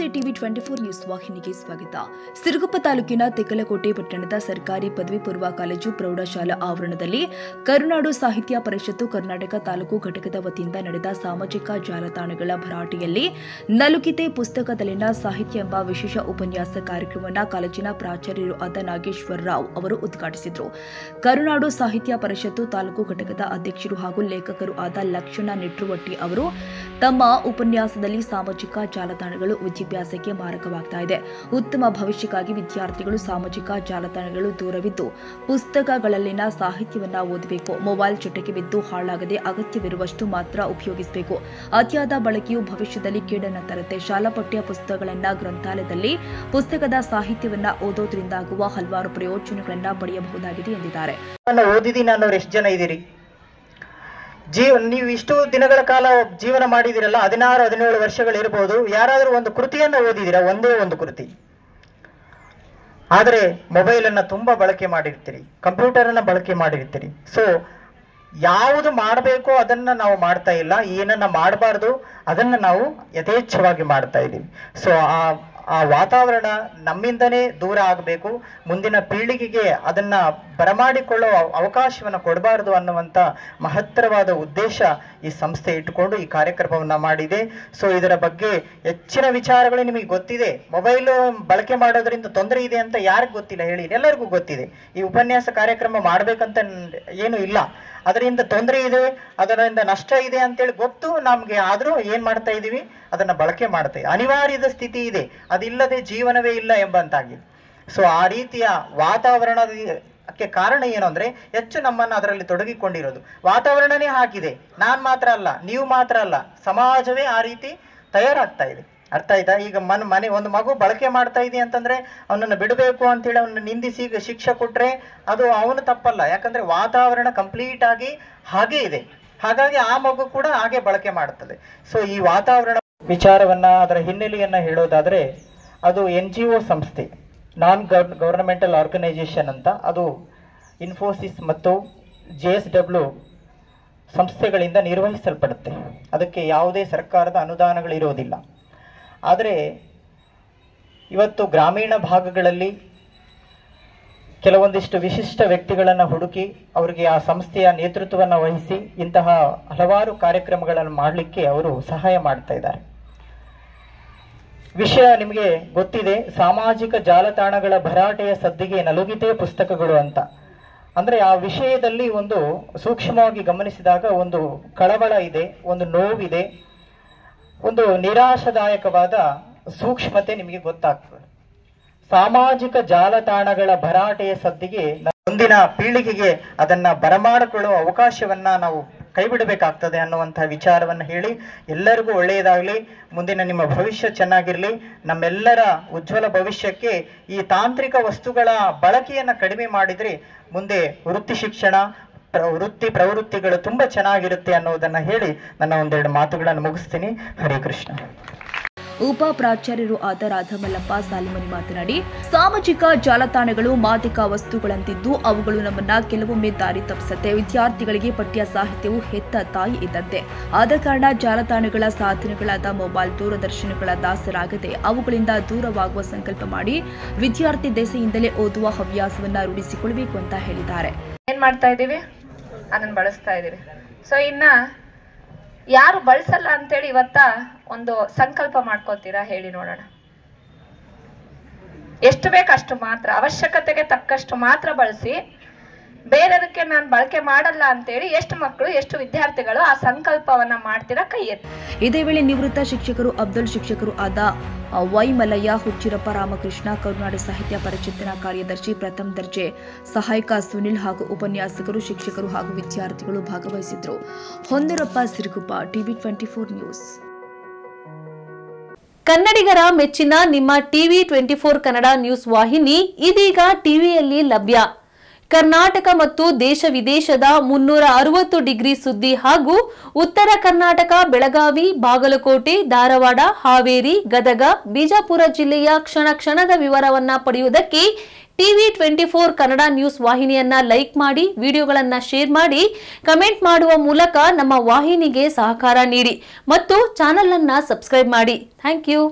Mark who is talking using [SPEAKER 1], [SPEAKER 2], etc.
[SPEAKER 1] ನಮಸ್ತೆ TV 24 news ವಾಹಿನಿಗೆ ಸ್ವಾಗತ. ಸಿರುಗುಪ್ಪ ತಾಲೂಕಿನ ತೆಕ್ಕಲಕೋಟೆ ಪಟ್ಟಣದ ಸರ್ಕಾರಿ ಪದವಿ ಪೂರ್ವ ಕಾಲೇಜು ಪ್ರೌಢಶಾಲಾ ಆವರಣದಲ್ಲಿ ಕರುನಾಡು ಸಾಹಿತ್ಯ ಪರಿಷತ್ತು ಕರ್ನಾಟಕ ತಾಲೂಕು ಘಟಕದ ವತಿಯಿಂದ ನಡೆದ ಸಾಮಾಜಿಕ ಜಾಲತಾಣಗಳ ಭರಾಟೆಯಲ್ಲಿ ನಲುಗಿತೆ ಪುಸ್ತಕದಲ್ಲಿನ ಸಾಹಿತ್ಯ ಎಂಬ ವಿಶೇಷ ಉಪನ್ಯಾಸ ಕಾರ್ಯಕ್ರಮವನ್ನು ಕಾಲೇಜಿನ ಪ್ರಾಚಾರ್ಯರು ಆದ ನಾಗೇಶ್ವರ ರಾವ್ ಅವರು ಉದ್ಘಾಟಿಸಿದರು. ಕರುನಾಡು ಸಾಹಿತ್ಯ ಪರಿಷತ್ತು ತಾಲೂಕು ಘಟಕದ ಅಧ್ಯಕ್ಷರು ಹಾಗೂ ಲೇಖಕರು ಆದ ಲಕ್ಷಣ ನಿಟ್ರುವಟ್ಟಿ ಅವರು ತಮ್ಮ ಉಪನ್ಯಾಸದಲ್ಲಿ ಸಾಮಾಜಿಕ ಜಾಲತಾಣಗಳು ವಿದ್ಯಾಭ್ಯಾಸಕ್ಕೆ ಮಾರಕವಾಗ್ತಾ ಇದೆ. ಉತ್ತಮ ಭವಿಷ್ಯಕ್ಕಾಗಿ ವಿದ್ಯಾರ್ಥಿಗಳು ಸಾಮಾಜಿಕ ಜಾಲತಾಣಗಳು ದೂರವಿದ್ದು ಪುಸ್ತಕಗಳಲ್ಲಿನ ಸಾಹಿತ್ಯವನ್ನ ಓದಬೇಕು. ಮೊಬೈಲ್ ಚಟಕ್ಕೆ ಬಿದ್ದು ಹಾಳಾಗದೆ ಅಗತ್ಯವಿರುವಷ್ಟು ಮಾತ್ರ ಉಪಯೋಗಿಸಬೇಕು. ಅತಿಯಾದ ಬಳಕೆಯು ಭವಿಷ್ಯದಲ್ಲಿ ಕೇಡನ್ನ ತರುತ್ತೆ. ಶಾಲಾ ಪಠ್ಯ ಪುಸ್ತಕಗಳನ್ನ ಗ್ರಂಥಾಲಯದಲ್ಲಿ ಪುಸ್ತಕದ ಸಾಹಿತ್ಯವನ್ನ ಓದೋದ್ರಿಂದಾಗುವ ಹಲವಾರು ಪ್ರಯೋಜನಗಳನ್ನ ಪಡೆಯಬಹುದಾಗಿದೆ ಎಂದಿದ್ದಾರೆ.
[SPEAKER 2] ಎಷ್ಟು ಜನ ಇದ್ದೀರಿ? ನೀವು ಇಷ್ಟು ದಿನಗಳ ಕಾಲ ಜೀವನ ಮಾಡಿದಿರಲ್ಲ, 16-17 ವರ್ಷಗಳಿರ್ಬೋದು. ಯಾರಾದರೂ ಒಂದು ಕೃತಿಯನ್ನು ಓದಿದಿರಾ? ಒಂದೇ ಒಂದು ಕೃತಿ. ಆದರೆ ಮೊಬೈಲ್ ಅನ್ನ ತುಂಬಾ ಬಳಕೆ ಮಾಡಿರ್ತೀರಿ, ಕಂಪ್ಯೂಟರ್ ಅನ್ನ ಬಳಕೆ ಮಾಡಿರ್ತೀರಿ. ಸೊ ಯಾವುದು ಮಾಡಬೇಕೋ ಅದನ್ನ ನಾವು ಮಾಡ್ತಾ ಇಲ್ಲ, ಏನನ್ನ ಮಾಡಬಾರ್ದು ಅದನ್ನ ನಾವು ಯಥೇಚ್ಛವಾಗಿ ಮಾಡ್ತಾ ಇದ್ದೀವಿ. ಸೊ ಆ ವಾತಾವರಣ ನಮ್ಮಿಂದನೇ ದೂರ ಆಗಬೇಕು. ಮುಂದಿನ ಪೀಳಿಗೆಗೆ ಅದನ್ನ ಬರಮಾಡಿಕೊಳ್ಳೋ ಅವಕಾಶವನ್ನು ಕೊಡಬಾರದು ಅನ್ನುವಂಥ ಮಹತ್ತರವಾದ ಉದ್ದೇಶ ಈ ಸಂಸ್ಥೆ ಇಟ್ಟುಕೊಂಡು ಈ ಕಾರ್ಯಕ್ರಮವನ್ನ ಮಾಡಿದೆ. ಸೊ ಇದರ ಬಗ್ಗೆ ಹೆಚ್ಚಿನ ವಿಚಾರಗಳು ನಿಮಗೆ ಗೊತ್ತಿದೆ. ಮೊಬೈಲ್ ಬಳಕೆ ಮಾಡೋದ್ರಿಂದ ತೊಂದರೆ ಇದೆ ಅಂತ ಯಾರಿಗೂ ಗೊತ್ತಿಲ್ಲ ಹೇಳಿ? ಎಲ್ಲರಿಗೂ ಗೊತ್ತಿದೆ. ಈ ಉಪನ್ಯಾಸ ಕಾರ್ಯಕ್ರಮ ಮಾಡ್ಬೇಕಂತ ಏನು ಇಲ್ಲ. ಅದರಿಂದ ತೊಂದರೆ ಇದೆ, ಅದರಿಂದ ನಷ್ಟ ಇದೆ ಅಂತೇಳಿ ಗೊತ್ತು ನಮ್ಗೆ. ಆದ್ರೂ ಏನ್ ಮಾಡ್ತಾ ಇದೀವಿ? ಅದನ್ನ ಬಳಕೆ ಮಾಡ್ತಾ ಇದ್ದೀವಿ. ಅನಿವಾರ್ಯದ ಸ್ಥಿತಿ ಇದೆ, ಅದಿಲ್ಲದೆ ಜೀವನವೇ ಇಲ್ಲ ಎಂಬಂತಾಗಿ. ಸೊ ಆ ರೀತಿಯ ವಾತಾವರಣಕ್ಕೆ ಕಾರಣ ಏನು ಅಂದ್ರೆ ಹೆಚ್ಚು ನಮ್ಮನ್ನು ಅದರಲ್ಲಿ ತೊಡಗಿಕೊಂಡಿರೋದು. ವಾತಾವರಣನೇ ಹಾಕಿದೆ. ನಾನ್ ಮಾತ್ರ ಅಲ್ಲ, ನೀವು ಮಾತ್ರ ಅಲ್ಲ, ಸಮಾಜವೇ ಆ ರೀತಿ ತಯಾರಾಗ್ತಾ ಇದೆ. ಅರ್ಥ ಆಯ್ತಾ? ಈಗ ಮನೆ ಒಂದು ಮಗು ಬಳಕೆ ಮಾಡ್ತಾ ಇದೆ ಅಂತಂದ್ರೆ ಅವನನ್ನು ಬಿಡಬೇಕು ಅಂತೇಳಿ ಅವನ್ನ ನಿಂದಿಸಿ ಶಿಕ್ಷೆ ಕೊಟ್ರೆ ಅದು ಅವನು ತಪ್ಪಲ್ಲ. ಯಾಕಂದ್ರೆ ವಾತಾವರಣ ಕಂಪ್ಲೀಟ್ ಆಗಿ ಹಾಗೆ ಇದೆ. ಹಾಗಾಗಿ ಆ ಮಗು ಕೂಡ ಹಾಗೆ ಬಳಕೆ ಮಾಡ್ತದೆ. ಸೊ ಈ ವಾತಾವರಣ ವಿಚಾರವನ್ನ, ಅದರ ಹಿನ್ನೆಲೆಯನ್ನ ಹೇಳೋದಾದ್ರೆ ಅದು NGO ಸಂಸ್ಥೆ, ನಾನ್ ಗವರ್ನಮೆಂಟಲ್ ಆರ್ಗನೈಸೇಷನ್ ಅಂತ. ಅದು ಇನ್ಫೋಸಿಸ್ ಮತ್ತು JSW ಸಂಸ್ಥೆಗಳಿಂದ ನಿರ್ವಹಿಸಲ್ಪಡುತ್ತೆ. ಅದಕ್ಕೆ ಯಾವುದೇ ಸರ್ಕಾರದ ಅನುದಾನಗಳಿರೋದಿಲ್ಲ. ಆದರೆ ಇವತ್ತು ಗ್ರಾಮೀಣ ಭಾಗಗಳಲ್ಲಿ ಕೆಲವೊಂದಿಷ್ಟು ವಿಶಿಷ್ಟ ವ್ಯಕ್ತಿಗಳನ್ನು ಹುಡುಕಿ ಅವರಿಗೆ ಆ ಸಂಸ್ಥೆಯ ನೇತೃತ್ವವನ್ನು ವಹಿಸಿ ಇಂತಹ ಹಲವಾರು ಕಾರ್ಯಕ್ರಮಗಳನ್ನು ಮಾಡಲಿಕ್ಕೆ ಅವರು ಸಹಾಯ ಮಾಡ್ತಾ ಇದ್ದಾರೆ. ವಿಷಯ ನಿಮಗೆ ಗೊತ್ತಿದೆ, ಸಾಮಾಜಿಕ ಜಾಲತಾಣಗಳ ಭರಾಟೆಯ ಸದ್ದಿಗೆ ನಲುಗಿದೆ ಪುಸ್ತಕಗಳು ಅಂತ. ಅಂದ್ರೆ ಆ ವಿಷಯದಲ್ಲಿ ಒಂದು ಸೂಕ್ಷ್ಮವಾಗಿ ಗಮನಿಸಿದಾಗ ಒಂದು ಕಳವಳ ಇದೆ, ಒಂದು ನೋವಿದೆ, ಒಂದು ನಿರಾಶಾದಾಯಕವಾದ ಸೂಕ್ಷ್ಮತೆ ನಿಮಗೆ ಗೊತ್ತಾಗ್ತದೆ. ಸಾಮಾಜಿಕ ಜಾಲತಾಣಗಳ ಭರಾಟೆಯ ಸದ್ದಿಗೆ ಮುಂದಿನ ಪೀಳಿಗೆಗೆ ಅದನ್ನ ಬರಮಾಡಿಕೊಳ್ಳುವ ಅವಕಾಶವನ್ನ ನಾವು ಕೈಬಿಡಬೇಕಾಗ್ತದೆ ಅನ್ನುವಂತಹ ವಿಚಾರವನ್ನು ಹೇಳಿ, ಎಲ್ಲರಿಗೂ ಒಳ್ಳೆಯದಾಗಲಿ, ಮುಂದಿನ ನಿಮ್ಮ ಭವಿಷ್ಯ ಚೆನ್ನಾಗಿರಲಿ. ನಮ್ಮೆಲ್ಲರ ಉಜ್ವಲ ಭವಿಷ್ಯಕ್ಕೆ ಈ ತಾಂತ್ರಿಕ ವಸ್ತುಗಳ ಬಳಕೆಯನ್ನು ಕಡಿಮೆ ಮಾಡಿದ್ರೆ ಮುಂದೆ ವೃತ್ತಿ ಶಿಕ್ಷಣ, ವೃತ್ತಿ ಪ್ರವೃತ್ತಿಗಳು ತುಂಬಾ ಚೆನ್ನಾಗಿರುತ್ತೆ ಅನ್ನೋದನ್ನ ಹೇಳಿ ನನ್ನ ಒಂದೆರಡು ಮಾತುಗಳನ್ನು ಮುಗಿಸ್ತೀನಿ. ಹರೇ ಕೃಷ್ಣ.
[SPEAKER 1] ಉಪ ಪ್ರಾಚಾರ್ಯರು ಆದ ರಾಧಮಲ್ಲಪ್ಪ ಸಾಲಿಮನಿ ಮಾತನಾಡಿ, ಸಾಮಾಜಿಕ ಜಾಲತಾಣಗಳು ಮಾದಕ ವಸ್ತುಗಳಂತಿದ್ದು ಅವುಗಳು ನಮ್ಮನ್ನ ಕೆಲವೊಮ್ಮೆ ದಾರಿ ತಪ್ಪಿಸುತ್ತೆ. ವಿದ್ಯಾರ್ಥಿಗಳಿಗೆ ಪಠ್ಯ ಸಾಹಿತ್ಯವು ಹೆತ್ತ ತಾಯಿ ಇದ್ದಂತೆ. ಆದ ಕಾರಣ ಜಾಲತಾಣಗಳ ಸಾಧನಗಳಾದ ಮೊಬೈಲ್, ದೂರದರ್ಶನಗಳ ದಾಸರಾಗದೆ ಅವುಗಳಿಂದ ದೂರವಾಗುವ ಸಂಕಲ್ಪ ಮಾಡಿ ವಿದ್ಯಾರ್ಥಿ ದೆಸೆಯಿಂದಲೇ ಓದುವ ಹವ್ಯಾಸವನ್ನ ರೂಢಿಸಿಕೊಳ್ಳಬೇಕು ಅಂತ ಹೇಳಿದ್ದಾರೆ.
[SPEAKER 3] ಏನ್ ಮಾಡ್ತಾ ಇದೀವಿ? ಅದನ್ನ ಬಳಸ್ತಾ ಇದೀವಿ. ಸೊ ಇನ್ನ ಯಾರು ಬಳಸಲ್ಲ ಅಂತೇಳಿ ಇವತ್ತ ಒಂದು ಸಂಕಲ್ಪ ಮಾಡ್ಕೋತೀರಾ? ಹೇಳಿ ನೋಡೋಣ. ಎಷ್ಟು ಬೇಕಷ್ಟು ಮಾತ್ರ, ಅವಶ್ಯಕತೆಗೆ ತಕ್ಕಷ್ಟು ಮಾತ್ರ ಬಳಸಿ, ಬೇರೆದಕ್ಕೆ ನಾನು ಬಳಕೆ ಮಾಡಲ್ಲ ಅಂತೇಳಿ ಎಷ್ಟು ಮಕ್ಕಳು, ಎಷ್ಟು ವಿದ್ಯಾರ್ಥಿಗಳು ಆ ಸಂಕಲ್ಪವನ್ನ ಮಾಡ್ತೀರಾ? ಕೈ ಎತ್ತಿ.
[SPEAKER 1] ಇದೇ ವೇಳೆ ನಿವೃತ್ತ ಶಿಕ್ಷಕರು ಅಬ್ದುಲ್, ಶಿಕ್ಷಕರು ಆದ ವೈ ಮಲಯ್ಯ, ಹುಚ್ಚಿರಪ್ಪ ರಾಮಕೃಷ್ಣ, ಕರುನಾಡು ಸಾಹಿತ್ಯ ಪರಿಷತ್ತಿನ ಕಾರ್ಯದರ್ಶಿ ಪ್ರಥಮ ದರ್ಜೆ ಸಹಾಯಕ ಸುನಿಲ್ ಹಾಗೂ ಉಪನ್ಯಾಸಕರು, ಶಿಕ್ಷಕರು ಹಾಗೂ ವಿದ್ಯಾರ್ಥಿಗಳು ಭಾಗವಹಿಸಿದ್ರು. ಹೊಂದರಪ್ಪ, ಸಿರುಗುಪ್ಪ, ಟಿವಿ 24 ನ್ಯೂಸ್.
[SPEAKER 4] ಕನ್ನಡಿಗರ ಮೆಚ್ಚಿನ ನಿಮ್ಮ ಟಿವಿ 24 ಕನ್ನಡ ನ್ಯೂಸ್ ವಾಹಿನಿ ಇದೀಗ ಟಿವಿಯಲ್ಲಿ ಲಭ್ಯ. ಕರ್ನಾಟಕ ಮತ್ತು ದೇಶ ವಿದೇಶದ 360 ಡಿಗ್ರಿ ಸುದ್ದಿ ಹಾಗೂ ಉತ್ತರ ಕರ್ನಾಟಕ, ಬೆಳಗಾವಿ, ಬಾಗಲಕೋಟೆ, ಧಾರವಾಡ, ಹಾವೇರಿ, ಗದಗ, ಬಿಜಾಪುರ ಜಿಲ್ಲೆಯ ಕ್ಷಣ ಕ್ಷಣದ ವಿವರವನ್ನ ಪಡೆಯುವುದಕ್ಕೆ ಟಿವಿ 24 ಕನ್ನಡ ನ್ಯೂಸ್ ವಾಹಿನಿಯನ್ನ ಲೈಕ್ ಮಾಡಿ, ವಿಡಿಯೋಗಳನ್ನ ಶೇರ್ ಮಾಡಿ, ಕಮೆಂಟ್ ಮಾಡುವ ಮೂಲಕ ನಮ್ಮ ವಾಹಿನಿಗೆ ಸಹಕಾರ ನೀಡಿ ಮತ್ತು ಚಾನೆಲ್ ಅನ್ನು ಸಬ್ಸ್ಕ್ರೈಬ್ ಮಾಡಿ. Thank you.